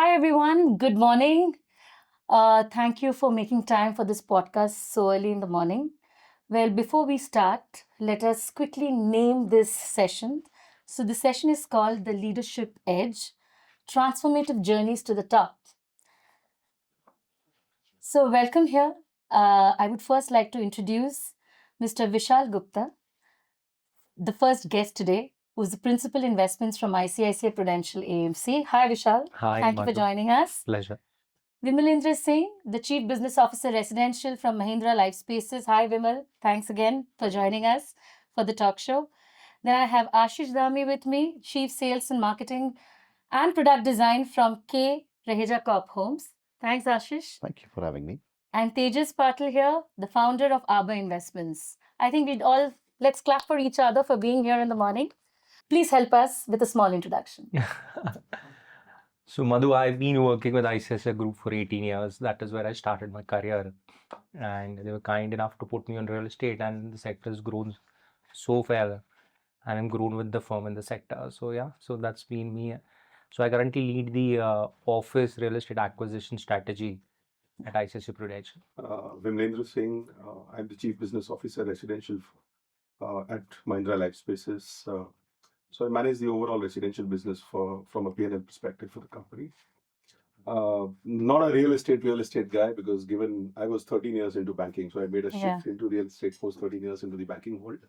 Hi, everyone. Good morning. Thank you for making time for this podcast so early in the morning. Well, before we start, let us quickly name this session. So, the session is called The Leadership Edge Transformative Journeys to the Top. So, welcome here. I would first like to introduce Mr. Vishal Gupta, the first guest today, who's the Principal Investments from ICICI Prudential AMC. Hi, Vishal. Hi, Thank you for Madhu. joining us. Pleasure. Vimalendra Singh, the Chief Business Officer Residential from Mahindra Lifespaces. Hi, Vimal. Thanks again for joining us for the talk show. Then I have Ashish Dhami with me, Chief Sales and Marketing and Product Design from Raheja Corp Homes. Thanks, Ashish. Thank you for having me. And Tejas Patil here, the founder of Arbour Investments. I think let's clap for each other for being here in the morning. Please help us with a small introduction. So, Madhu, I've been working with ICICI Group for 18 years. That is where I started my career. And they were kind enough to put me on real estate, and the sector has grown so well. And I'm grown with the firm in the sector. So, yeah, so that's been me. So, I currently lead the office real estate acquisition strategy at ICICI Prudential. Vimalendra Singh, I'm the Chief Business Officer Residential at Mahindra Lifespaces. So I manage the overall residential business from a P&L perspective for the company. Not a real estate guy, because given I was 13 years into banking, so I made a shift into real estate post 13 years into the banking world.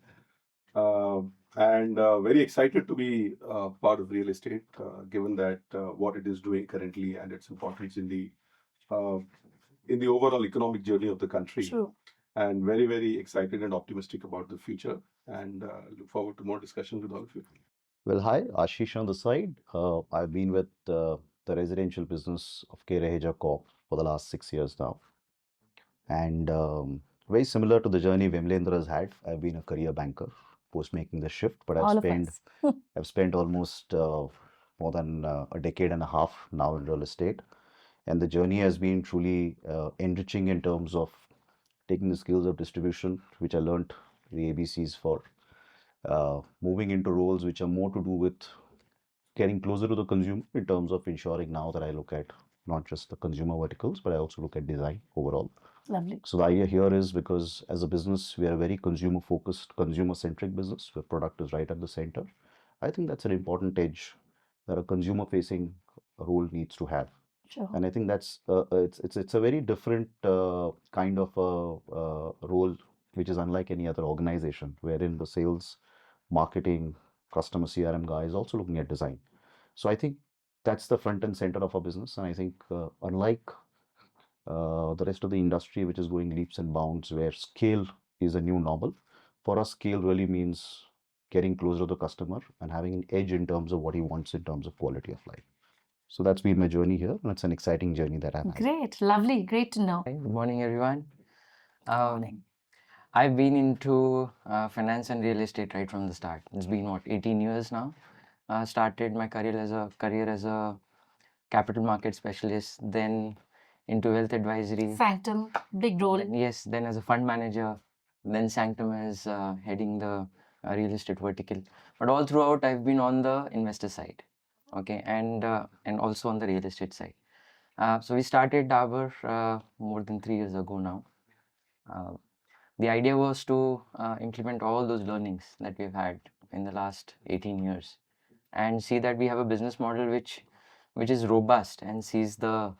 And very excited to be part of real estate, given that what it is doing currently and its importance in the overall economic journey of the country. True. And very, very excited and optimistic about the future, and look forward to more discussions with all of you. Well, hi, Ashish on the side. I've been with the residential business of Raheja Corp for the last 6 years now. And very similar to the journey Vimalendra has had, I've been a career banker post making the shift, but I've spent almost more than a decade and a half now in real estate. And the journey has been truly enriching in terms of taking the skills of distribution, which I learned the ABCs for, moving into roles which are more to do with getting closer to the consumer in terms of ensuring now that I look at not just the consumer verticals, but I also look at design overall. Lovely. So the idea here is, because as a business, we are a very consumer focused, consumer centric business where product is right at the center. I think that's an important edge that a consumer facing role needs to have. Sure. And I think that's it's a very different kind of a role, which is unlike any other organization, wherein the sales, marketing, customer CRM guy is also looking at design. So I think that's the front and center of our business. And I think unlike the rest of the industry, which is going leaps and bounds, where scale is a new normal, for us, scale really means getting closer to the customer and having an edge in terms of what he wants in terms of quality of life. So that's been my journey here, and it's an exciting journey that I'm having. Great, lovely, great to know. Hi, good morning, everyone. Good morning. I've been into finance and real estate right from the start. It's been 18 years now. Started my career as a capital market specialist, then into wealth advisory. Sanctum, big role. Then as a fund manager, then Sanctum as heading the real estate vertical. But all throughout, I've been on the investor side, okay, and also on the real estate side. So we started Arbour more than 3 years ago now. The idea was to implement all those learnings that we've had in the last 18 years and see that we have a business model which is robust and sees the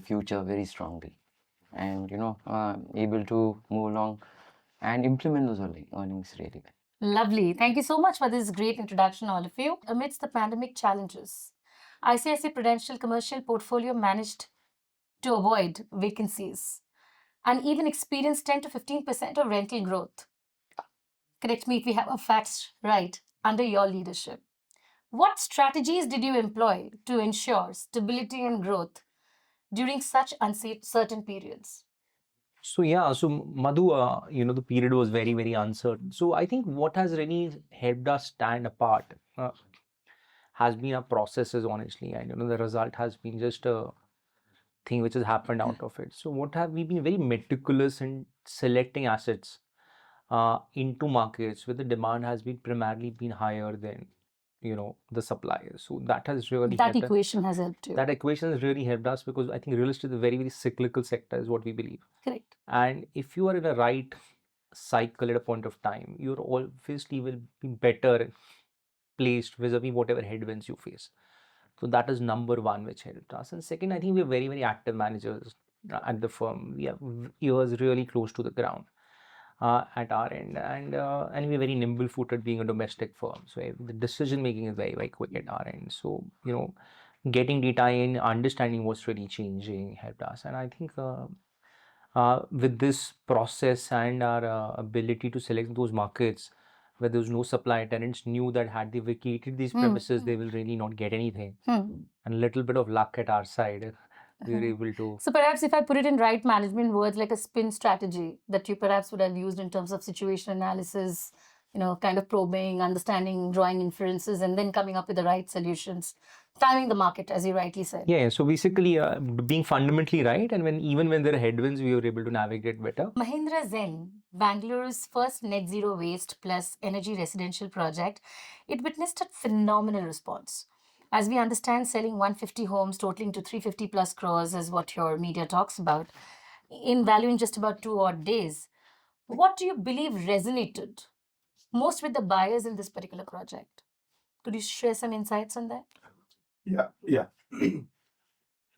future very strongly, and able to move along and implement those earnings really well. Lovely. Thank you so much for this great introduction, all of you. Amidst the pandemic challenges, ICICI Prudential Commercial Portfolio managed to avoid vacancies and even experienced 10 to 15% of rental growth. Correct me if we have our facts right, under your leadership. What strategies did you employ to ensure stability and growth during such uncertain periods? So Madhu, the period was very, very uncertain. So I think what has really helped us stand apart has been our processes, honestly, and the result has been just a thing which has happened out of it. So what have we been very meticulous in selecting assets into markets where the demand has been primarily been higher than the suppliers. So that has really That helped us. equation has helped you. That equation has really helped us because I think real estate is a very, very cyclical sector, is what we believe. Correct. And if you are in a right cycle at a point of time, you're obviously will be better placed vis-a-vis whatever headwinds you face. So that is number one, which helped us. And second, I think we're very, very active managers at the firm. We have ears really close to the ground at our end, and we're very nimble-footed, being a domestic firm. So the decision making is very, very quick at our end. So getting data in, understanding what's really changing helped us. And I think with this process and our ability to select those markets where there was no supply, tenants knew that had they vacated these premises, they will really not get anything. And a little bit of luck at our side, we were able to. So perhaps if I put it in right management words, like a spin strategy that you perhaps would have used in terms of situation analysis, kind of probing, understanding, drawing inferences, and then coming up with the right solutions, timing the market, as you rightly said. Yeah, so basically being fundamentally right, and even when there are headwinds, we were able to navigate better. Mahindra Zen, Bangalore's first net zero waste plus energy residential project, it witnessed a phenomenal response. As we understand, selling 150 homes totaling to 350 plus crores is what your media talks about, in value in just about 2 odd days. What do you believe resonated most with the buyers in this particular project? Could you share some insights on that? Yeah.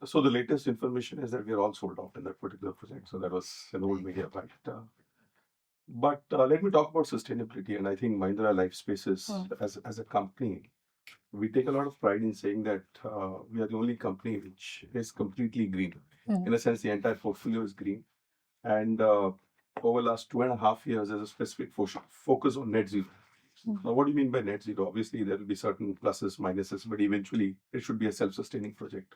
So the latest information is that we are all sold out in that particular project. So that was an old media bite. But let me talk about sustainability. And I think Mahindra Lifespaces as a company, we take a lot of pride in saying that we are the only company which is completely green. In a sense, the entire portfolio is green. And over the last 2.5 years, there's a specific focus on net zero. Now, what do you mean by net zero? Obviously, there will be certain pluses, minuses, but eventually it should be a self-sustaining project.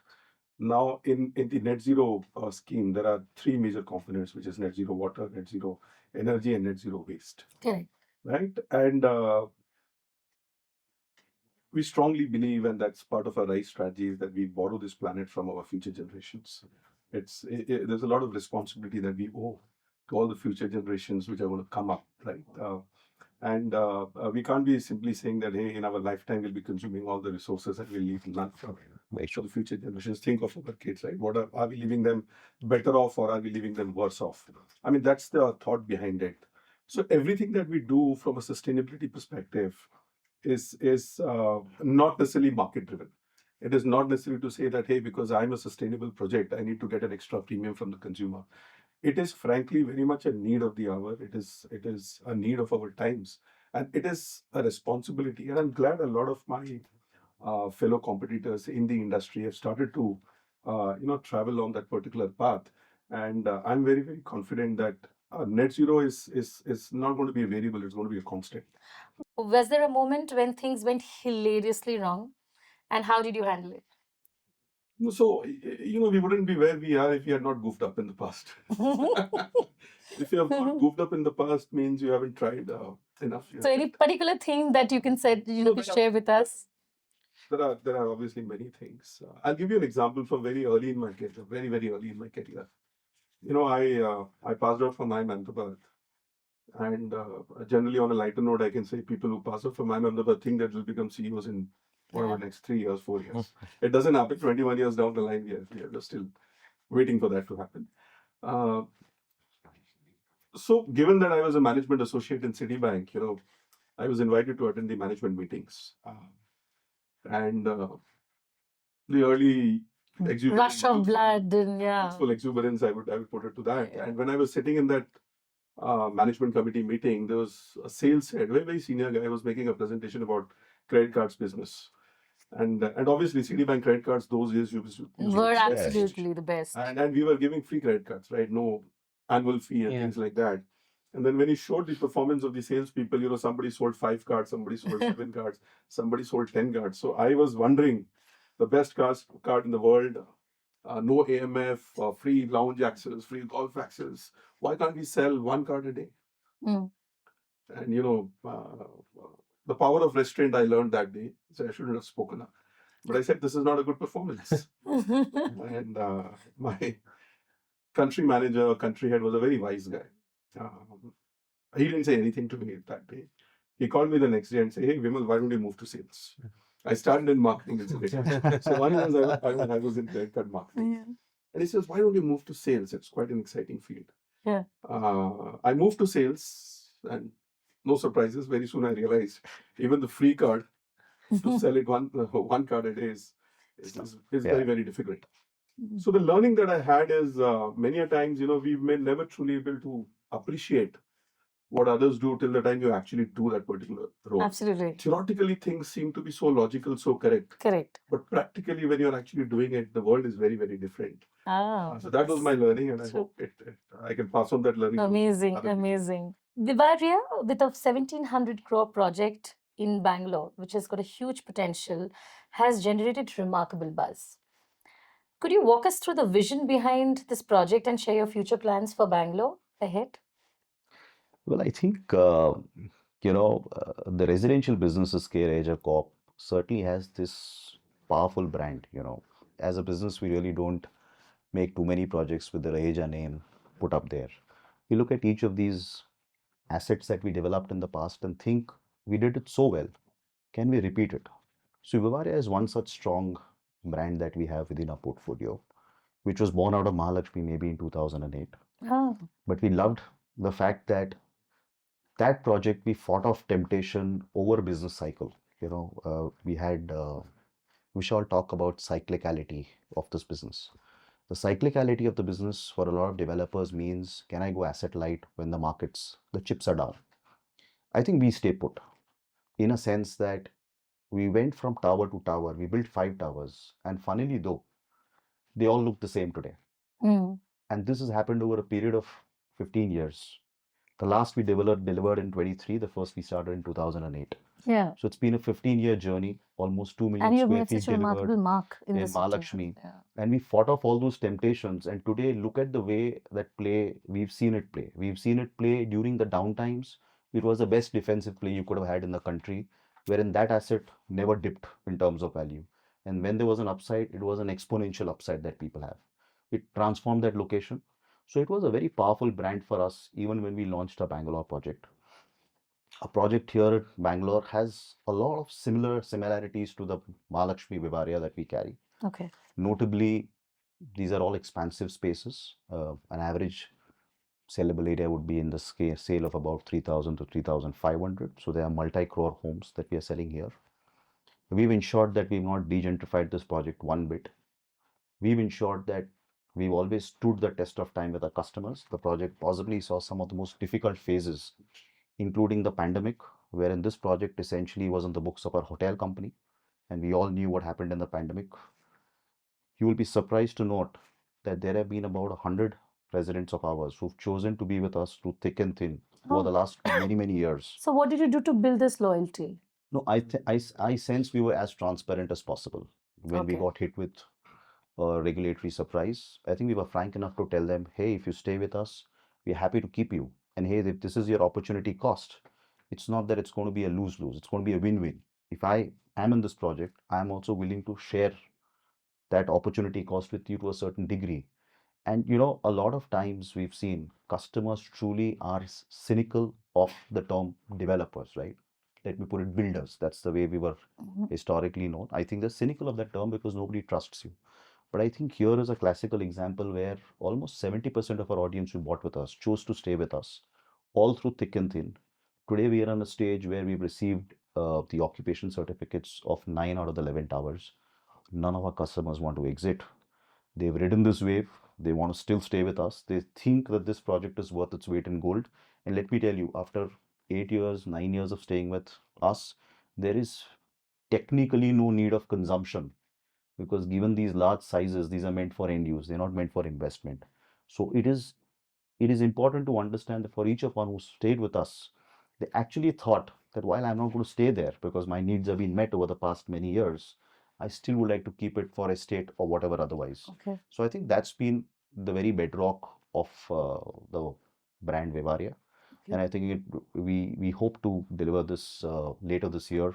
Now, in the net zero scheme, there are 3 major components, which is net zero water, net zero energy, and net zero waste. Okay. Right? And we strongly believe, and that's part of our RISE strategy, is that we borrow this planet from our future generations. There's a lot of responsibility that we owe to all the future generations which are going to come up, right? And we can't be simply saying that, hey, in our lifetime we'll be consuming all the resources and we'll leave none for the future generations. Think of our kids, right? What are we leaving them better off, or are we leaving them worse off? I mean, that's the thought behind it. So everything that we do from a sustainability perspective is not necessarily market driven. It is not necessary to say that, hey, because I'm a sustainable project, I need to get an extra premium from the consumer. It is frankly very much a need of the hour. It is a need of our times, and it is a responsibility. And I'm glad a lot of my fellow competitors in the industry have started to travel on that particular path. And I'm very, very confident that net zero is not going to be a variable, it's going to be a constant. Was there a moment when things went hilariously wrong, and how did you handle it? So, we wouldn't be where we are if we had not goofed up in the past. If you have not goofed up in the past, means you haven't tried enough. So any particular thing that you can share with us? There are obviously many things. I'll give you an example from very early in my career, very, very early in my career. I passed out from IIM Ahmedabad. And generally, on a lighter note, I can say people who pass out from IIM Ahmedabad think that will become CEOs in whatever next 3 years, 4 years. It doesn't happen. 21 years down the line, we are just still waiting for that to happen. So, given that I was a management associate in Citibank, I was invited to attend the management meetings, and the early Rush of blood, and full exuberance, I would put it to that. Yeah. And when I was sitting in that management committee meeting, there was a sales head, very, very senior guy, was making a presentation about credit cards business. And obviously, Citibank credit cards those days were absolutely the best. And we were giving free credit cards, right? No annual fee and things like that. And then when he showed the performance of the salespeople, somebody sold 5 cards, somebody sold 7 cards, somebody sold 10 cards. So I was wondering, the best card in the world, no AMF, free lounge access, free golf access. Why can't we sell 1 card a day? And the power of restraint I learned that day. So I shouldn't have spoken up. But I said, this is not a good performance. And my country manager, country head was a very wise guy. He didn't say anything to me that day. he called me the next day and said, "Hey, Vimal, why don't you move to sales?" I started in marketing incidentally. So one was I was in credit card marketing. Yeah. And he says, "Why don't you move to sales? It's quite an exciting field." Yeah. I moved to sales, and no surprises. Very soon I realized even the free card to sell it one card a day is very, very difficult. So the learning that I had is many a times, we may never truly able to appreciate what others do till the time you actually do that particular role. Absolutely. Theoretically, things seem to be so logical, so correct. Correct. But practically, when you're actually doing it, the world is very, very different. So that was my learning, and I hope I can pass on that learning. Amazing, amazing. Vivaria, with a 1700 crore project in Bangalore, which has got a huge potential, has generated remarkable buzz. Could you walk us through the vision behind this project and share your future plans for Bangalore ahead? Well, I think, the residential businesses, Raheja Corp, certainly has this powerful brand. As a business, we really don't make too many projects with the Raheja name put up there. We look at each of these assets that we developed in the past and think we did it so well. Can we repeat it? So Vivaria is one such strong brand that we have within our portfolio, which was born out of Mahalakshmi maybe in 2008. Oh, But we loved the fact that that project we fought off temptation over business cycle. We had Vishal talk about cyclicality of this business. The cyclicality of the business for a lot of developers means, can I go asset light when the chips are down? I think we stay put in a sense that we went from tower to tower. We built 5 towers, and funnily though, they all look the same today. And this has happened over a period of 15 years. The last we delivered in 23, the first we started in 2008. yeah. So it's been a 15-year journey, almost 2 million And you've square made feet such a remarkable delivered mark in in this Mahalakshmi. Yeah. And we fought off all those temptations. And today, look at the way that we've seen it play. We've seen it play during the downtimes. It was the best defensive play you could have had in the country, wherein that asset never dipped in terms of value. And when there was an upside, it was an exponential upside that people have. It transformed that location. So it was a very powerful brand for us, even when we launched our Bangalore project. A project here at Bangalore has a lot of similarities to the Mahalakshmi Vivaria that we carry. Okay. Notably, these are all expansive spaces. An average sellable area would be in the sale of about 3,000 to 3,500. So there are multi-crore homes that we are selling here. We've ensured that we've not degentrified this project one bit. We've ensured that we've always stood the test of time with our customers. The project possibly saw some of the most difficult phases, including the pandemic, wherein this project essentially was on the books of our hotel company, and we all knew what happened in the pandemic. You will be surprised to note that there have been about 100 residents of ours who've chosen to be with us through thick and thin over the last many, many years. So what did you do to build this loyalty? No, I sense we were as transparent as possible when we Okay. got hit with a regulatory surprise. I think we were frank enough to tell them, hey, if you stay with us, we're happy to keep you. And hey, if this is your opportunity cost, it's not that it's going to be a lose-lose. It's going to be a win-win. If I am in this project, I'm also willing to share that opportunity cost with you to a certain degree. And a lot of times we've seen customers truly are cynical of the term developers, right? Let me put it, builders. That's the way we were historically known. I think they're cynical of that term because nobody trusts you. But I think here is a classical example where almost 70% of our audience who bought with us chose to stay with us all through thick and thin. Today we are on a stage where we've received the occupation certificates of 9 out of the 11 towers. None of our customers want to exit. They've ridden this wave. They want to still stay with us. They think that this project is worth its weight in gold. And let me tell you, after 8 years, 9 years of staying with us, there is technically no need of consumption, because given these large sizes, these are meant for end use. They're not meant for investment. So it is important to understand that for each of one who stayed with us, they actually thought that while I'm not going to stay there because my needs have been met over the past many years, I still would like to keep it for estate or whatever otherwise. Okay. So I think that's been the very bedrock of the brand Vivaria. And I think we hope to deliver this later this year,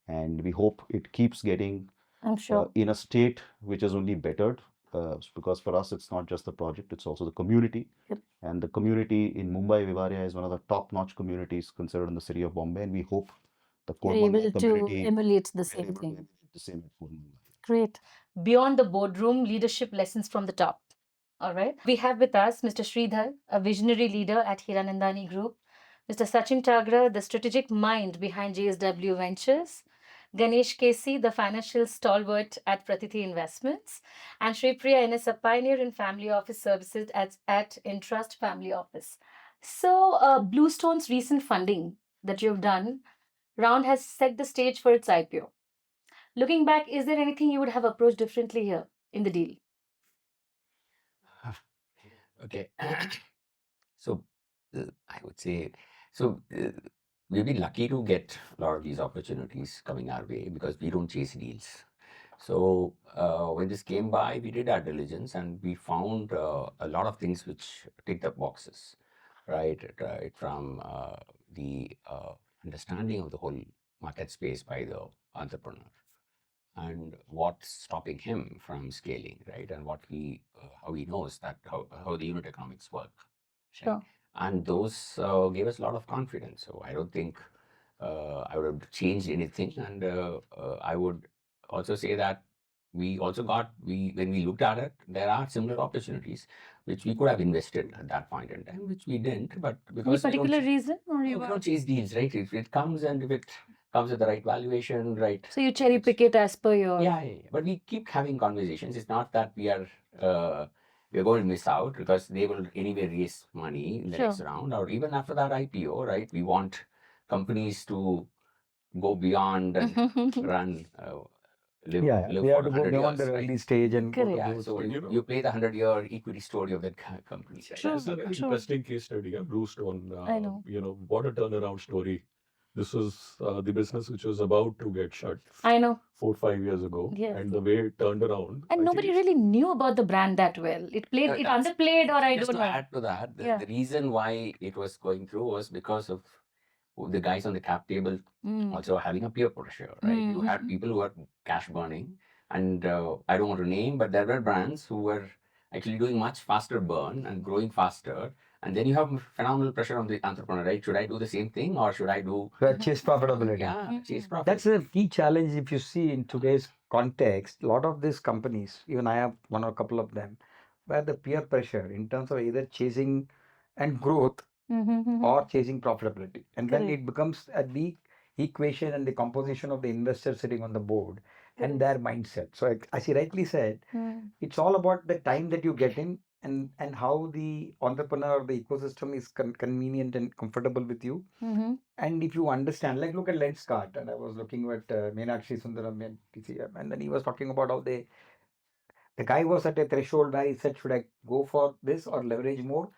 and we hope it keeps getting I'm sure. in a state which is only bettered. because for us, it's not just the project, it's also the community. Yep. And the community in Mumbai, Vivaria, is one of the top-notch communities considered in the city of Bombay. And we hope the You're Korean able to community emulate the will same able to thing. emulate the same in Mumbai. Great. Beyond the boardroom, leadership lessons from the top. All right. We have with us Mr. Shridhar, a visionary leader at Hiranandani Group, Mr. Sachin Tagra, the strategic mind behind JSW Ventures, Ganesh KC, the financial stalwart at Pratithi Investments, and Sree Priya NS, a pioneer in family office services at Entrust Family Office. So, Bluestone's recent funding that you've done round has set the stage for its IPO. Looking back, is there anything you would have approached differently here in the deal? Okay. So I would say, so we've been lucky to get a lot of these opportunities coming our way because we don't chase deals. So when this came by, we did our diligence and we found a lot of things which tick the boxes, right? Right from the understanding of the whole market space by the entrepreneur and what's stopping him from scaling, right? And what he, how he knows that how the unit economics work. Right? Sure. And those gave us a lot of confidence. So I don't think I would have changed anything. And I would also say that we also got, when we looked at it, there are similar opportunities which we could have invested at that point in time, which we didn't. But Any because we particular don't, reason, or we you were... don't chase deals, right? If it comes and if it comes at the right valuation, right? So you cherry pick it as per your... Yeah, but we keep having conversations. It's not that we're going to miss out because they will anyway raise money in the next Sure. round or even after that IPO, right? We want companies to go beyond and run, live, Yeah, live we for have to go 100 beyond years, the right? early stage and go to Correct. Yeah, growth so stage. you play the 100-year equity story of that company. Right? True. It's a very True. interesting case study, Bluestone. I know. What a turnaround story. This was the business which was about to get shut I know. 4-5 years ago, Yes. and the way it turned around. And I nobody think really knew about the brand that well. It played, it That's- underplayed, or I Just don't to know. add to that, Yeah. the reason why it was going through was because of the guys on the cap table Mm. also having a peer pressure, right? You had people who were cash burning, and I don't want to name, but there were brands who were actually doing much faster burn and growing faster. And then you have phenomenal pressure on the entrepreneur, right? Should I do the same thing or should I do? Chase profitability. Yeah, chase profit. That's a key challenge if you see in today's context. A lot of these companies, even I have one or a couple of them, where the peer pressure in terms of either chasing and growth or chasing profitability. And then Correct. it becomes the equation and the composition of the investor sitting on the board and their mindset. So as you rightly said, it's all about the time that you get in and how the entrepreneur or the ecosystem is convenient and comfortable with you. And if you understand, like look at Lenskart, and I was looking at Meenakshi Sundaram and TCM, and then he was talking about how the guy was at a threshold where he said, should I go for this or leverage more?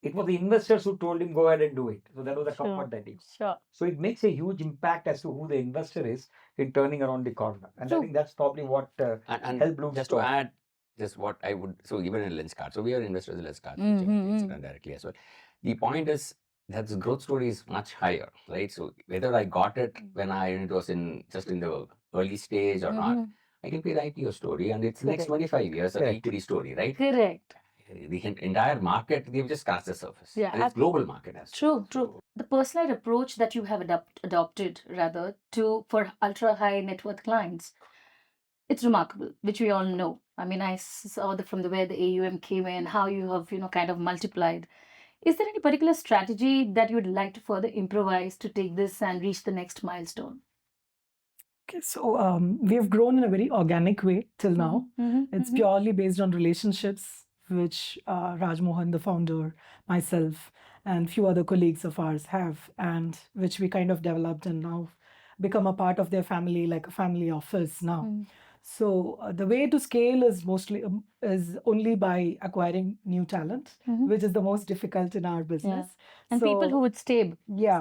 It was the investors who told him go ahead and do it. So that was the Sure. comfort that he got. Sure. So it makes a huge impact as to who the investor is in turning around the corner. And I True. think that's probably what And helped Bloom just to stop. add, just what I would, so even in Lenskart, so we are investors in Lenskart, directly as well. The point is that the growth story is much higher, right? So whether I got it when it was just in the early stage or not, I can play the IPO story and it's next Correct. 25 years of Correct. equity story, right? Correct. The entire market, they've just scratched the surface. Yeah, And it's global market as well. True. The personalized approach that you have adopted rather for ultra high net worth clients, it's remarkable, which we all know. I mean, I saw from the where the AUM came in, how you have kind of multiplied. Is there any particular strategy that you would like to further improvise to take this and reach the next milestone? Okay, so we have grown in a very organic way till now. It's purely based on relationships, which Raj Mohan, the founder, myself, and few other colleagues of ours have, and which we kind of developed and now become a part of their family, like a family office now. So the way to scale is only by acquiring new talent, which is the most difficult in our business. And people who would stay.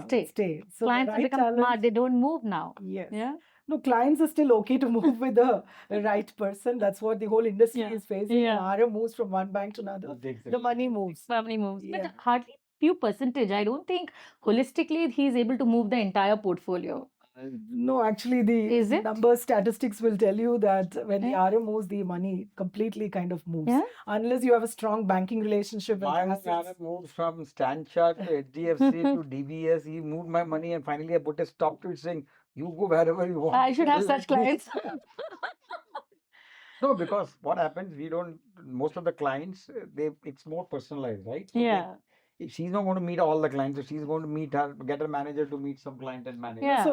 Stay. So the Clients have right become talent- smart. They don't move now. Yes. Yeah. No, clients are still okay to move with the right person. That's what the whole industry is facing. Yeah. When RM moves from one bank to another, the money moves. Family moves. Yeah. But hardly few percentage. I don't think holistically he's able to move the entire portfolio. No, actually, Is the it? numbers statistics will tell you that when the Yeah. RM moves, the money completely kind of moves. Yeah. Unless you have a strong banking relationship with My assets. man moved from Stanchart to HDFC to DBS. He moved my money and finally I put a stop to it saying, you go wherever you want. I should have Let such me-" clients. No, because what happens, we don't, most of the clients, it's more personalized, right? So Yeah. she's not going to meet all the clients, so she's going to get her manager to meet some client and manager. Yeah.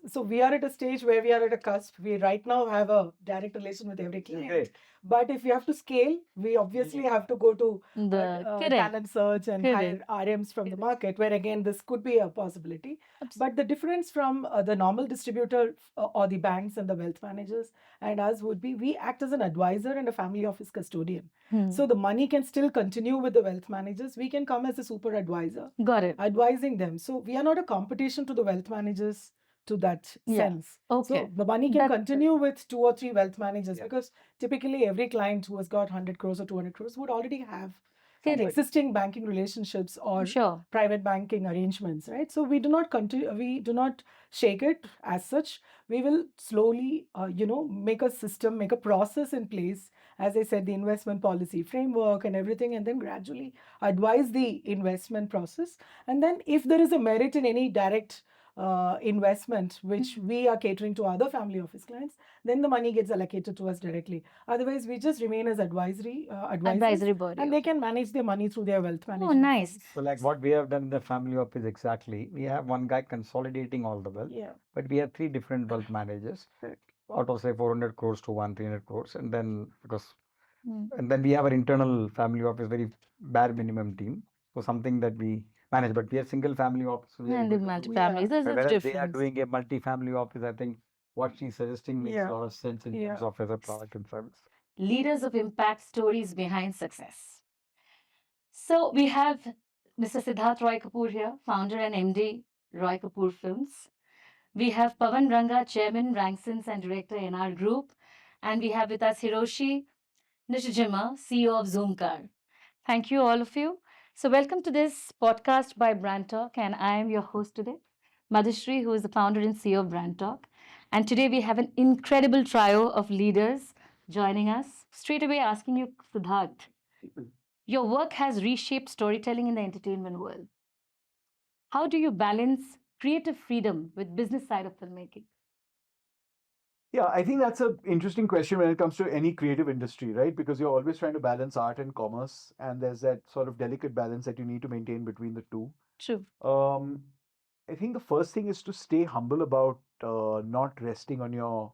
So we are at a stage where we are at a cusp. We right now have a direct relation with every client. Great. But if we have to scale, we obviously have to go to The correct. talent search and hire Correct. RMs from the Correct. market, where again this could be a possibility. But the difference from the normal distributor or the banks and the wealth managers and us would be we act as an advisor and a family office custodian. Hmm. So the money can still continue with the wealth managers. We can come as a super advisor, Got it. advising them. So we are not a competition to the wealth managers to that Yeah. sense. Okay. So the money can That- continue with 2 or 3 wealth managers Yeah. because typically every client who has got 100 crores or 200 crores would already have Correct. existing banking relationships or Sure. private banking arrangements, right? So we do not continue, we do not shake it as such. We will slowly, make a system, make a process in place. As I said, the investment policy framework and everything, and then gradually advise the investment process. And then if there is a merit in any direct investment, which we are catering to other family office clients, then the money gets allocated to us directly. Otherwise, we just remain as advisory, advisors, Advisory body. and they can manage their money through their wealth Oh, management. nice. funds. So like what we have done in the family office exactly, we have one guy consolidating all the wealth, Yeah. but we have 3 different wealth managers out of say 400 crores to 300 crores. And then Hmm. and then we have our internal family office, very bare minimum team. So something that we manage, but we are single family office. so we are And the able to do- multi-families, there's a Whereas they are difference. doing a multi-family office, I think what she's suggesting makes Yeah. a lot of sense in terms Yeah. of as a product and service. Leaders of impact, stories behind success. So we have Mr. Siddharth Roy Kapur here, founder and MD, Roy Kapur Films. We have Pavan Ranga, Chairman, Ranksons and Director, NR Group. And we have with us Hiroshi Nishijima, CEO of Zoomcar. Thank you, all of you. So welcome to this podcast by Brand Talk, and I am your host today, Madhushree, who is the founder and CEO of Brand Talk. And today we have an incredible trio of leaders joining us. Straight away asking you, Siddharth, your work has reshaped storytelling in the entertainment world. How do you balance creative freedom with business side of filmmaking? Yeah, I think that's an interesting question when it comes to any creative industry, right? Because you're always trying to balance art and commerce, and there's that sort of delicate balance that you need to maintain between the two. True. I think the first thing is to stay humble about not resting on your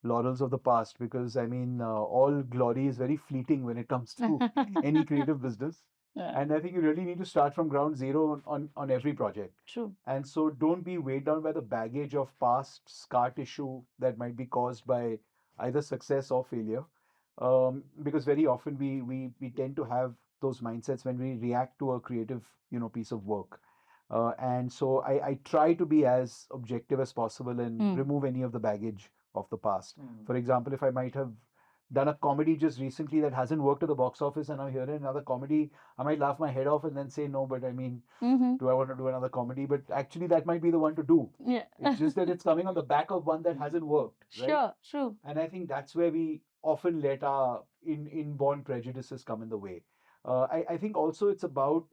laurels of the past, because I mean, all glory is very fleeting when it comes to any creative business. Yeah, And I think you really need to start from ground zero on every project. true. And so don't be weighed down by the baggage of past scar tissue that might be caused by either success or failure. Because very often we tend to have those mindsets when we react to a creative, piece of work. And so I try to be as objective as possible and Hmm. remove any of the baggage of the past. Mm. For example, if I might have done a comedy just recently that hasn't worked at the box office and I'm here in another comedy, I might laugh my head off and then say, no, but I mean, Mm-hmm. do I want to do another comedy? But actually, that might be the one to do. Yeah. It's just that it's coming on the back of one that hasn't worked, right? Sure, true. And I think that's where we often let our inborn prejudices come in the way. I think also it's about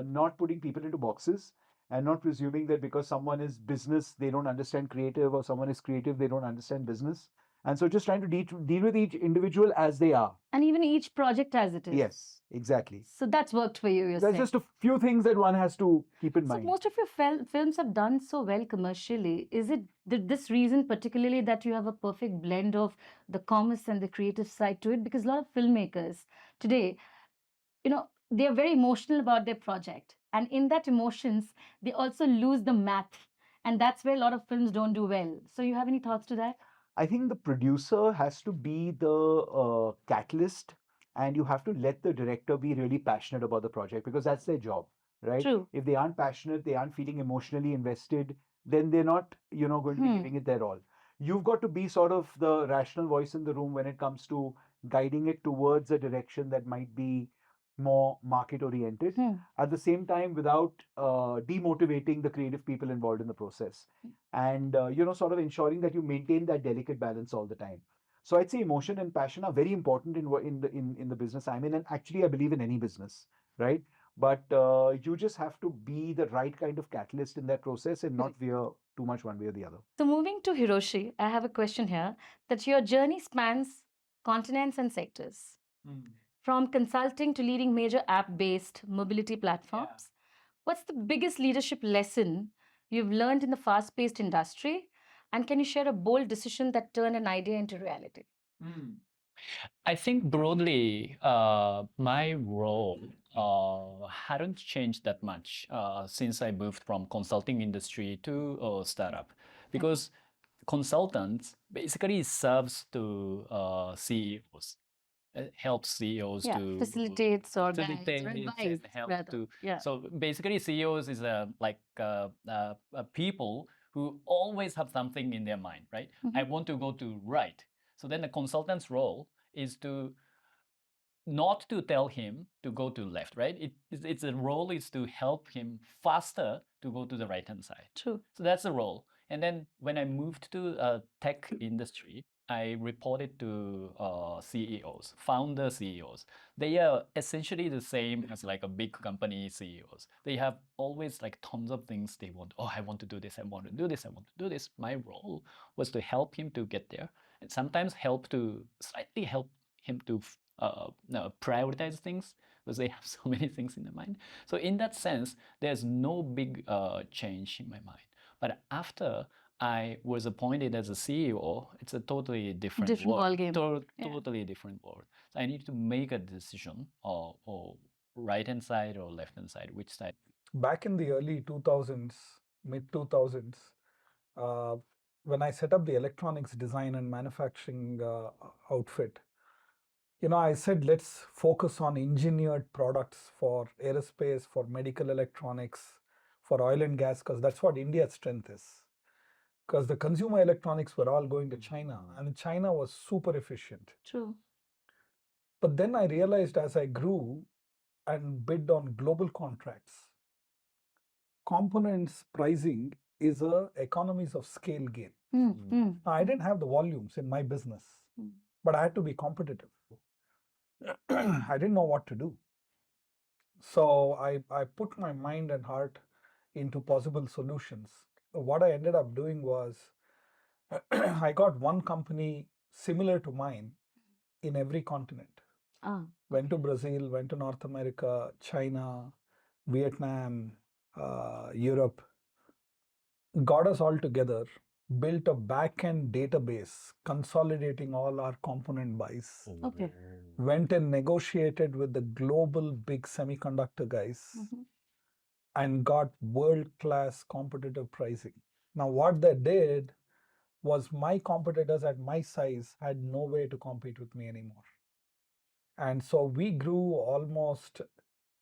not putting people into boxes and not presuming that because someone is business, they don't understand creative, or someone is creative, they don't understand business. And so just trying to deal with each individual as they are. And even each project as it is. Yes, exactly. So that's worked for you, you're There's saying. just a few things that one has to keep in So mind. most of your films have done so well commercially. Is it this reason particularly that you have a perfect blend of the commerce and the creative side to it? Because a lot of filmmakers today, they are very emotional about their project. And in that emotions, they also lose the math. And that's where a lot of films don't do well. So you have any thoughts to that? I think the producer has to be the catalyst, and you have to let the director be really passionate about the project because that's their job, right? True. If they aren't passionate, they aren't feeling emotionally invested, then they're not, going to be Hmm. giving it their all. You've got to be sort of the rational voice in the room when it comes to guiding it towards a direction that might be more market oriented, at the same time without demotivating the creative people involved in the process, and sort of ensuring that you maintain that delicate balance all the time. So I'd say emotion and passion are very important in the business I'm in, and actually I believe in any business, right? But you just have to be the right kind of catalyst in that process and not veer too much one way or the other. So, moving to Hiroshi, I have a question here that your journey spans continents and sectors. From consulting to leading major app based mobility platforms. What's the biggest leadership lesson you've learned in the fast paced industry? And can you share a bold decision that turned an idea into reality? I think broadly, my role hadn't changed that much since I moved from consulting industry to startup, because consultants basically serves to CEOs. Helps CEOs to facilitates or guides or facilitate advise, and help rather. to. Yeah. So basically, CEOs is like people who always have something in their mind, right? I want to go to right. So then the consultant's role is to not to tell him to go to left, right? It's a role is to help him faster to go to the right hand side. True. So that's the role. And then when I moved to tech industry, I reported to CEOs, founder CEOs. They are essentially the same as like a big company CEOs. They have always like tons of things they want. Oh, I want to do this. I want to do this. I want to do this. My role was to help him to get there, and sometimes slightly help him to prioritize things, because they have so many things in their mind. So in that sense, there's no big change in my mind. But after I was appointed as a CEO, it's a totally different world. ballgame. Totally different world. So I need to make a decision, or right hand side or left hand side, which side. Back in the early 2000s, mid 2000s, when I set up the electronics design and manufacturing outfit, I said, let's focus on engineered products for aerospace, for medical electronics, for oil and gas, because that's what India's strength is. Because the consumer electronics were all going to China, and China was super efficient. True. But then I realized as I grew and bid on global contracts, components pricing is a economies of scale game. Now, I didn't have the volumes in my business, but I had to be competitive. I didn't know what to do. So I put my mind and heart into possible solutions. What I ended up doing was I got one company similar to mine in every continent. Went to Brazil, went to North America, China, Vietnam, Europe, got us all together, built a back-end database consolidating all our component buys. Okay. Went and negotiated with the global big semiconductor guys and got world-class competitive pricing. Now, what that did was my competitors at my size had no way to compete with me anymore. And so we grew almost,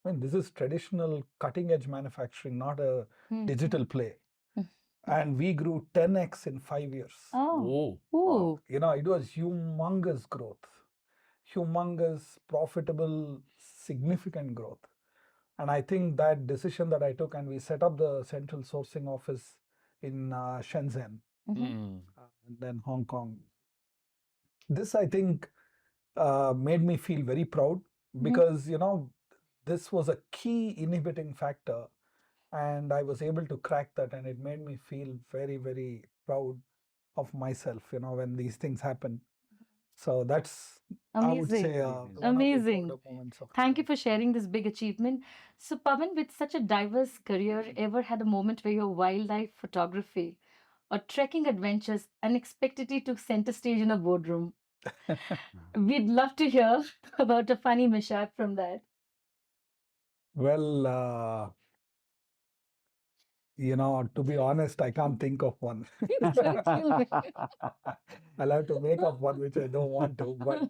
this is traditional cutting-edge manufacturing, not a digital play. And we grew 10x in 5 years. Oh. Wow. It was humongous growth, humongous, profitable, significant growth. And I think that decision that I took, and we set up the central sourcing office in Shenzhen, and then Hong Kong. This, I think, made me feel very proud because, this was a key inhibiting factor. And I was able to crack that, and it made me feel very, very proud of myself, when these things happen. So that's, I would Amazing. say, one of the Amazing. prouder moments of my Thank you life. for sharing this big achievement. So, Pavan, with such a diverse career, ever had a moment where your wildlife photography or trekking adventures unexpectedly took center stage in a boardroom? We'd love to hear about a funny mishap from that. Well, to be honest, I can't think of one. I'll have to make up one, which I don't want to. But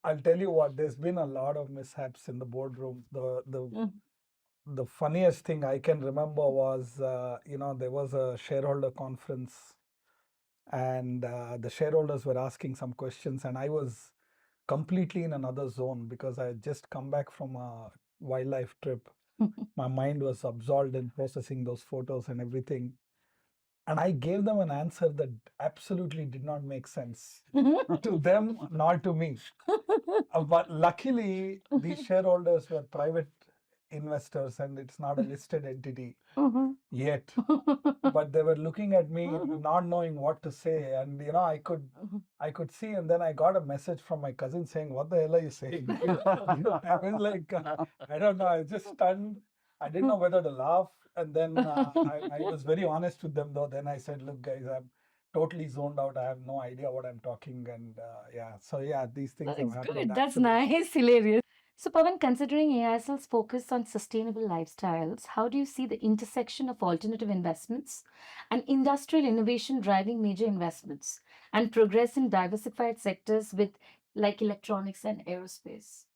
I'll tell you what, there's been a lot of mishaps in the boardroom. The funniest thing I can remember was, there was a shareholder conference, and the shareholders were asking some questions, and I was completely in another zone because I had just come back from a wildlife trip. My mind was absorbed in processing those photos and everything. And I gave them an answer that absolutely did not make sense to them, not to me. But luckily, these shareholders were private investors and it's not a listed entity yet. But they were looking at me, not knowing what to say. And I could see, and then I got a message from my cousin saying, "What the hell are you saying?" I was like, I don't know. I was just stunned. I didn't know whether to laugh. And then I was very honest with them, though. Then I said, "Look, guys, I'm totally zoned out. I have no idea what I'm talking." And these things have That's happened. good. That's Absolutely. nice. Hilarious. So, Pavan, considering AISL's focus on sustainable lifestyles, how do you see the intersection of alternative investments and industrial innovation driving major investments and progress in diversified sectors with like electronics and aerospace?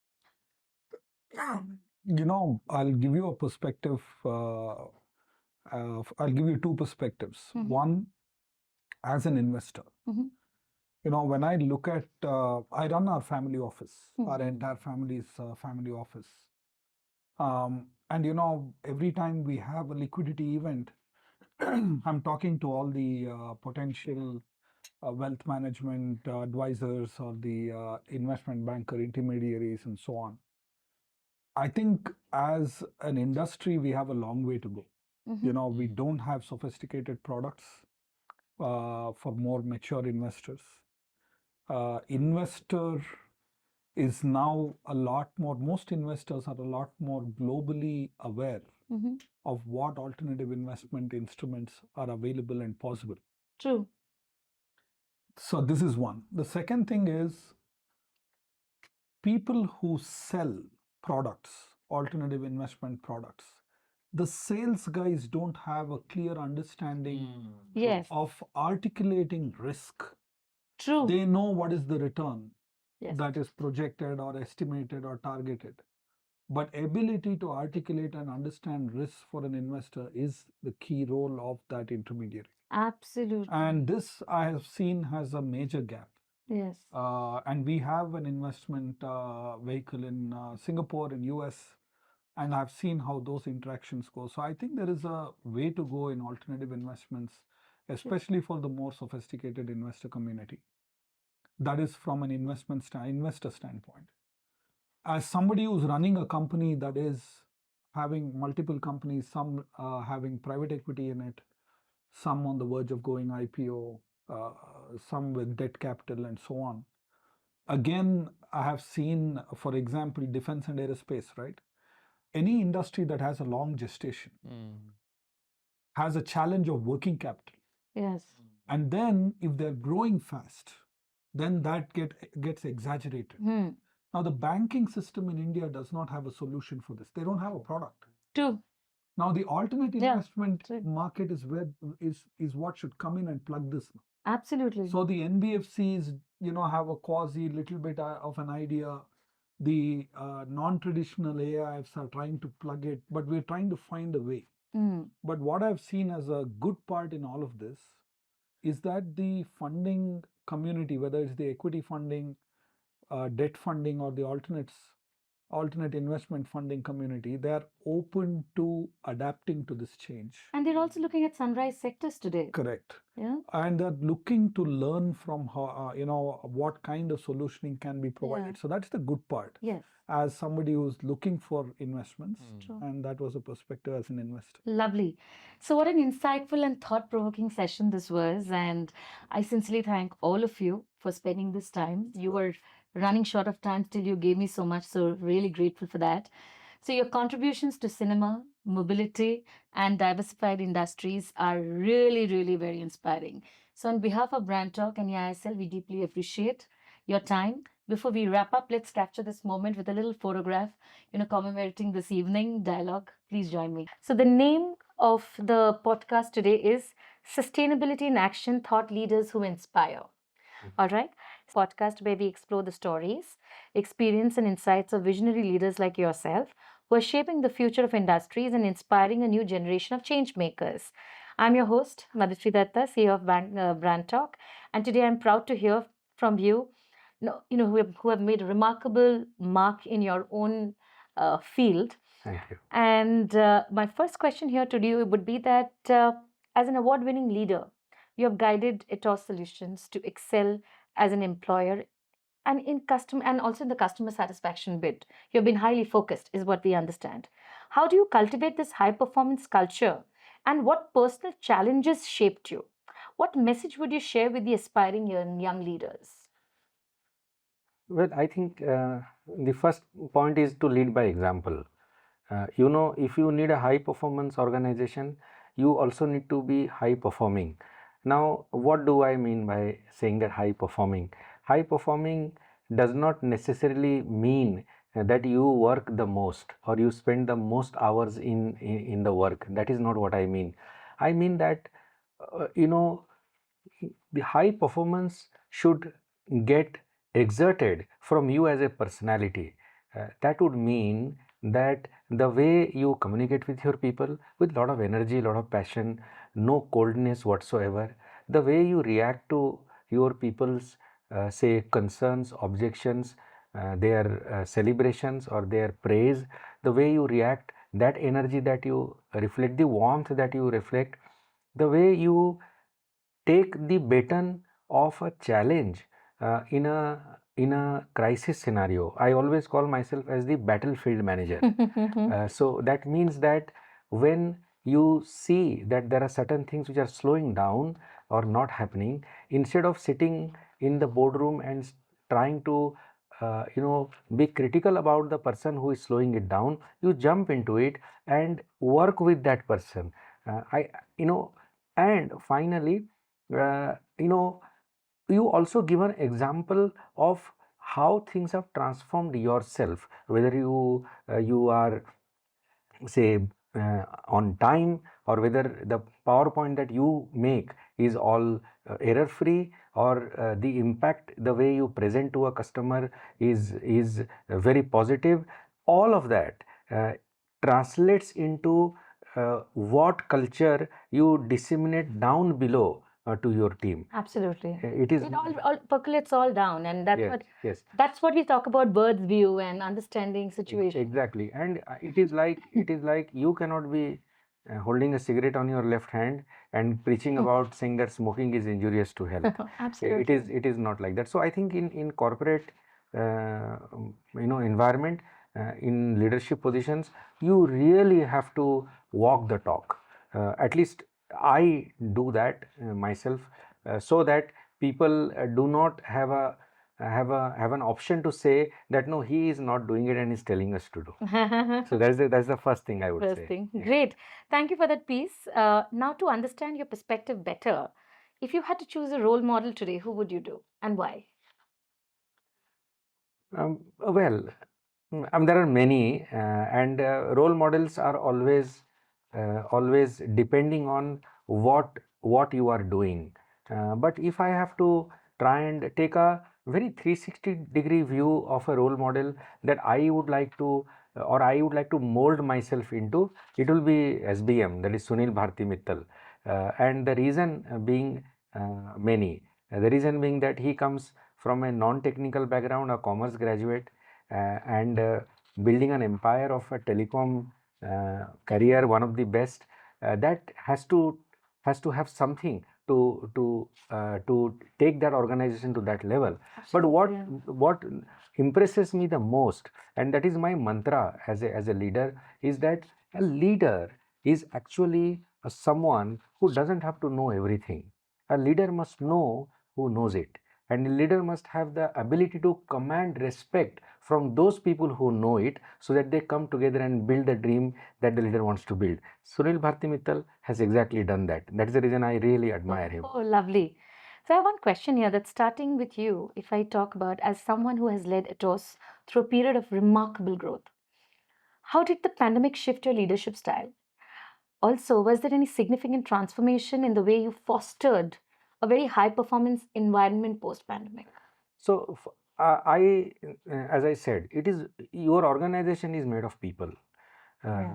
I'll give you a perspective. I'll give you two perspectives. One, as an investor, when I look at, I run our family office, our entire family's family office. And every time we have a liquidity event, I'm talking to all the potential wealth management advisors or the investment banker intermediaries and so on. I think as an industry, we have a long way to go. We don't have sophisticated products for more mature investors. Investor is now a lot more, most investors are a lot more globally aware of what alternative investment instruments are available and possible. True. So this is one. The second thing is people who sell products, alternative investment products, the sales guys don't have a clear understanding Yes. of articulating risk. True. They know what is the return Yes. that is projected or estimated or targeted. But ability to articulate and understand risk for an investor is the key role of that intermediary. Absolutely. And this I have seen has a major gap. Yes. And we have an investment vehicle in Singapore, in US, and I've seen how those interactions go. So I think there is a way to go in alternative investments, especially for the more sophisticated investor community. That is from an investor standpoint. As somebody who's running a company that is having multiple companies, some having private equity in it, some on the verge of going IPO, some with debt capital and so on. Again, I have seen, for example, defense and aerospace, right? Any industry that has a long gestation has a challenge of working capital. Yes. And then if they're growing fast, then that gets exaggerated. Now, the banking system in India does not have a solution for this. They don't have a product. True. Now, the alternate investment market is what should come in and plug this. Absolutely. So the NBFCs, have a quasi little bit of an idea. The non-traditional AIFs are trying to plug it, but we're trying to find a way. But what I've seen as a good part in all of this is that the funding community, whether it's the equity funding, debt funding, or the alternate investment funding community, they're open to adapting to this change. And they're also looking at sunrise sectors today. Correct. Yeah. And they're looking to learn from how, what kind of solutioning can be provided. So that's the good part. Yes. As somebody who's looking for investments, and that was a perspective as an investor. Lovely. So what an insightful and thought-provoking session this was, and I sincerely thank all of you for spending this time. You were running short of time, still you gave me so much, so really grateful for that. So your contributions to cinema, mobility, and diversified industries are really, really very inspiring. So on behalf of Brand Talk and EISL, we deeply appreciate your time. Before we wrap up, let's capture this moment with a little photograph, commemorating this evening dialogue. Please join me. So the name of the podcast today is Sustainability in Action, Thought Leaders Who Inspire. All right. Podcast where we explore the stories, experience, and insights of visionary leaders like yourself who are shaping the future of industries and inspiring a new generation of change makers. I'm your host, Madhushree Dutta, CEO of Brand Talk, and today I'm proud to hear from you who have made a remarkable mark in your own field. Thank you. And my first question here to you would be that as an award-winning leader, you have guided Ethos Solutions to excel as an employer and also in the customer satisfaction bit. You've been highly focused, is what we understand. How do you cultivate this high-performance culture, and what personal challenges shaped you? What message would you share with the aspiring young leaders? Well, I think the first point is to lead by example. If you need a high performance organization, you also need to be high performing. Now, what do I mean by saying that high performing? High performing does not necessarily mean that you work the most or you spend the most hours in the work. That is not what I mean. I mean that, the high performance should get exerted from you as a personality. That would mean that the way you communicate with your people with a lot of energy, a lot of passion, no coldness whatsoever, the way you react to your people's say concerns, objections, their celebrations or their praise, the way you react, that energy that you reflect, the warmth that you reflect, the way you take the baton of a challenge in a crisis scenario. I always call myself as the battlefield manager. So that means that when you see that there are certain things which are slowing down or not happening, instead of sitting in the boardroom and trying to be critical about the person who is slowing it down, you jump into it and work with that person. And finally, you also give an example of how things have transformed yourself, whether you are say on time, or whether the PowerPoint that you make is all error free, or the impact, the way you present to a customer is very positive. All of that translates into what culture you disseminate down below to your team. Absolutely. It is It all percolates all down, and that's yes. That's what we talk about bird's view and understanding situation. Exactly, and it is like you cannot be holding a cigarette on your left hand and preaching about saying that smoking is injurious to health. Absolutely. It is not like that. So I think in corporate environment, in leadership positions, you really have to walk the talk. At least I do that myself, so that people do not have an option to say that no, he is not doing it and is telling us to do. So that's the first thing I would First say. thing. Great. Thank you for that piece. Now, to understand your perspective better, if you had to choose a role model today, who would you do and why? Well, there are many, and role models are always depending on what you are doing. But if I have to try and take a very 360-degree view of a role model that I would like to or I would like to mold myself into, it will be SBM, that is Sunil Bharti Mittal. And the reason being many. The reason being that he comes from a non-technical background, a commerce graduate, and building an empire of a telecom career, one of the best, that has to have something to take that organization to that level. But what impresses me the most, and that is my mantra as a leader, is that a leader is actually someone who doesn't have to know everything. A leader must know who knows it, and a leader must have the ability to command respect from those people who know it, so that they come together and build the dream that the leader wants to build. Sunil Bharti Mittal has exactly done that. That's the reason I really admire him. Oh, lovely. So I have one question here that's starting with you. If I talk about as someone who has led Ethos through a period of remarkable growth, how did the pandemic shift your leadership style? Also, was there any significant transformation in the way you fostered a very high performance environment post pandemic? So as I said, it is your organization is made of people.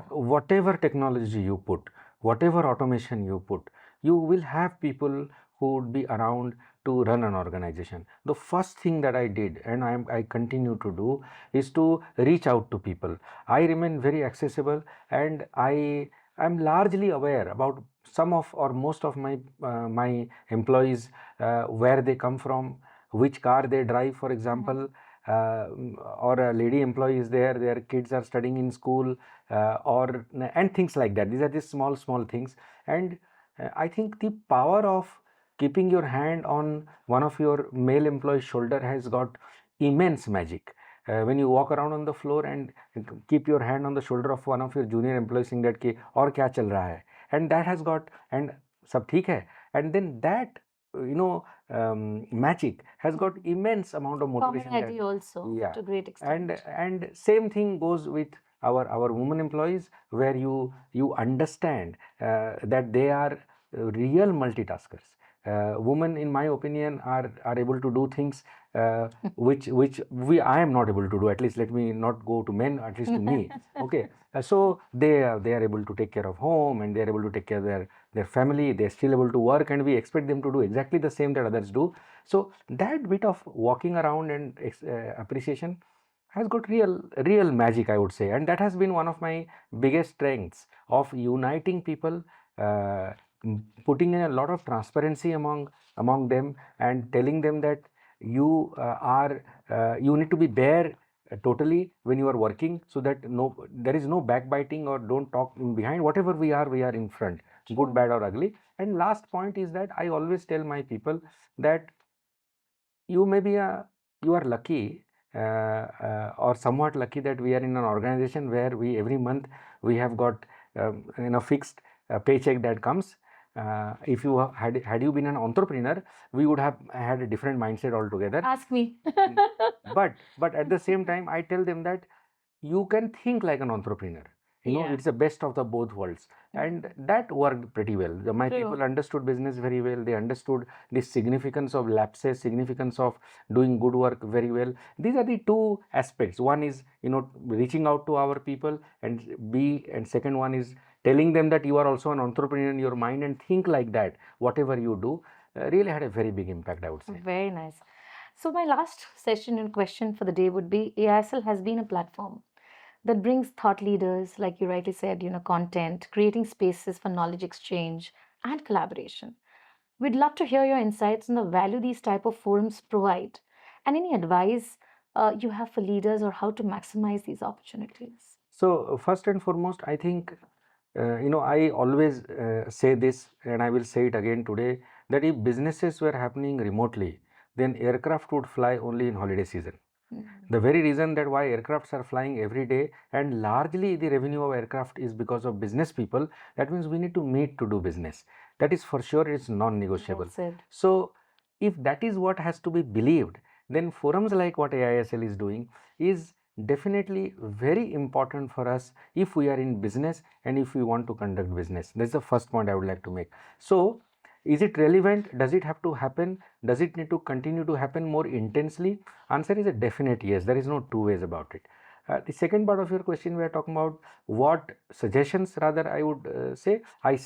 Whatever technology you put, whatever automation you put, you will have people who would be around to run an organization, the first thing that I did, and I continue to do, is to reach out to people. I remain very accessible, and I'm largely aware about some of or most of my employees, where they come from, which car they drive, for example. Or a lady employee is there, their kids are studying in school, and things like that. These are just small things. And I think the power of keeping your hand on one of your male employee's shoulder has got immense magic. When you walk around on the floor and keep your hand on the shoulder of one of your junior employees, saying that ki aur kya chal raha hai, and that has got, and sab theek hai, and then that magic has got immense amount of motivation. Camaraderie also, Yeah. to a great extent. And same thing goes with our women employees, where you understand that they are real multitaskers. Women, in my opinion, are able to do things which I am not able to do. At least let me not go to men, at least to me. Okay, so they are able to take care of home, and they are able to take care of their family. They are still able to work, and we expect them to do exactly the same that others do. So that bit of walking around and appreciation has got real magic, I would say, and that has been one of my biggest strengths of uniting people, putting in a lot of transparency among them, and telling them that you you need to be bare totally when you are working, so that there is no backbiting, or don't talk in behind. Whatever we are in front, good, bad, or ugly. And last point is that I always tell my people that you are lucky, or somewhat lucky, that we are in an organization where every month we have got fixed paycheck that comes. If you had you been an entrepreneur, we would have had a different mindset altogether. Ask me. But at the same time, I tell them that you can think like an entrepreneur. Yeah. It's the best of the both worlds, and that worked pretty well. My True. people understood business very well. They understood the significance of lapses, significance of doing good work very well. These are the two aspects. One is reaching out to our people, and second one is telling them that you are also an entrepreneur in your mind, and think like that. Whatever you do really had a very big impact, I would say. Very nice. So my last session and question for the day would be, AISL has been a platform that brings thought leaders, like you rightly said, content, creating spaces for knowledge exchange and collaboration. We'd love to hear your insights on the value these type of forums provide, and any advice you have for leaders or how to maximize these opportunities. So first and foremost, I think, I always say this, and I will say it again today, that if businesses were happening remotely, then aircraft would fly only in holiday season. The very reason that why aircrafts are flying every day, and largely the revenue of aircraft, is because of business people. That means we need to meet to do business. That is for sure, it's non-negotiable. Well said. So if that is what has to be believed, then forums like what AISL is doing is definitely very important for us if we are in business and if we want to conduct business. That's the first point I would like to make. So is it relevant? Does it have to happen? Does it need to continue to happen more intensely? Answer is a definite yes. There is no two ways about it. The second part of your question, we are talking about what suggestions, rather, I would say. I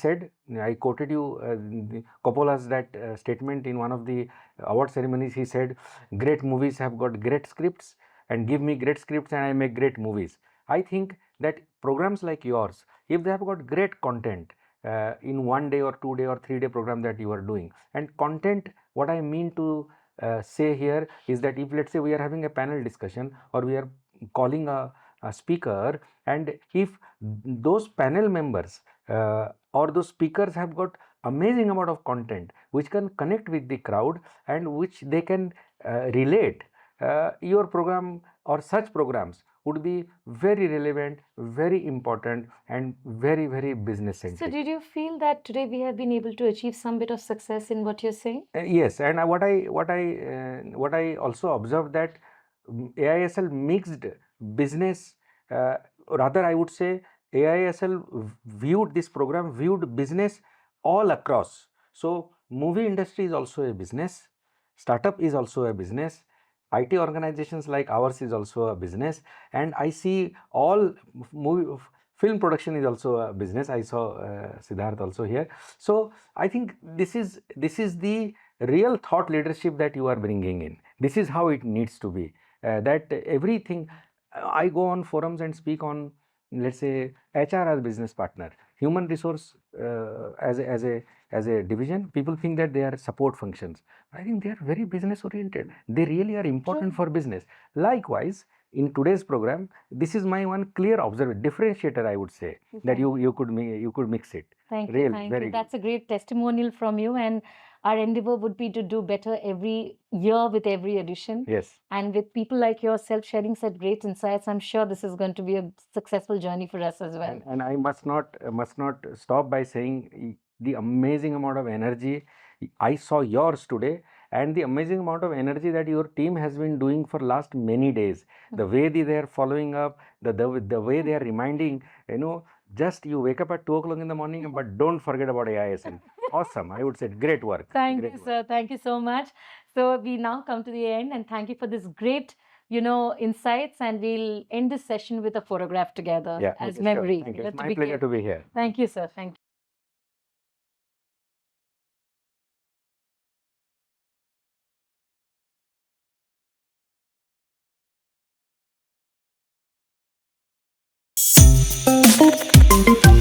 quoted you Coppola's that statement in one of the award ceremonies. He said, great movies have got great scripts, and give me great scripts and I make great movies. I think that programs like yours, if they have got great content, in 1 day or 2 day or 3 day program that you are doing, and content, what I mean to say here is that if, let's say, we are having a panel discussion, or we are calling a speaker, and if those panel members or those speakers have got amazing amount of content which can connect with the crowd and which they can relate, your program or such programs would be very relevant, very important, and very, very business centric. So did you feel that today we have been able to achieve some bit of success in what you're saying? Yes, and what I also observed, that AISL mixed business, rather I would say AISL viewed this program, viewed business all across. So movie industry is also a business, startup is also a business, IT organizations like ours is also a business, and I see all film production is also a business. I saw Siddharth also here. So I think this is the real thought leadership that you are bringing in. This is how it needs to be. That everything, I go on forums and speak on, let's say, HR as business partner, human resource as a division. People think that they are support functions. I think they are very business oriented. They really are important for business. Likewise, in today's program, this is my one clear observation, differentiator, I would say, that you could mix it. Thank you. Really, Thank very you. good. That's a great testimonial from you. And our endeavor would be to do better every year with every edition. Yes. And with people like yourself sharing such great insights, I'm sure this is going to be a successful journey for us as well. And I must not stop by saying the amazing amount of energy I saw yours today, and the amazing amount of energy that your team has been doing for last many days. The way they are following up, the way they are reminding, just you wake up at 2 o'clock in the morning, but don't forget about AISL. Awesome. I would say great work. Thank Great you, work. sir. Thank you so much. So we now come to the end, and thank you for this great, insights. And we'll end this session with a photograph together as Okay, memory. Sure. Thank you. You It's have my pleasure kept. to be here. Thank you, sir. Thank you.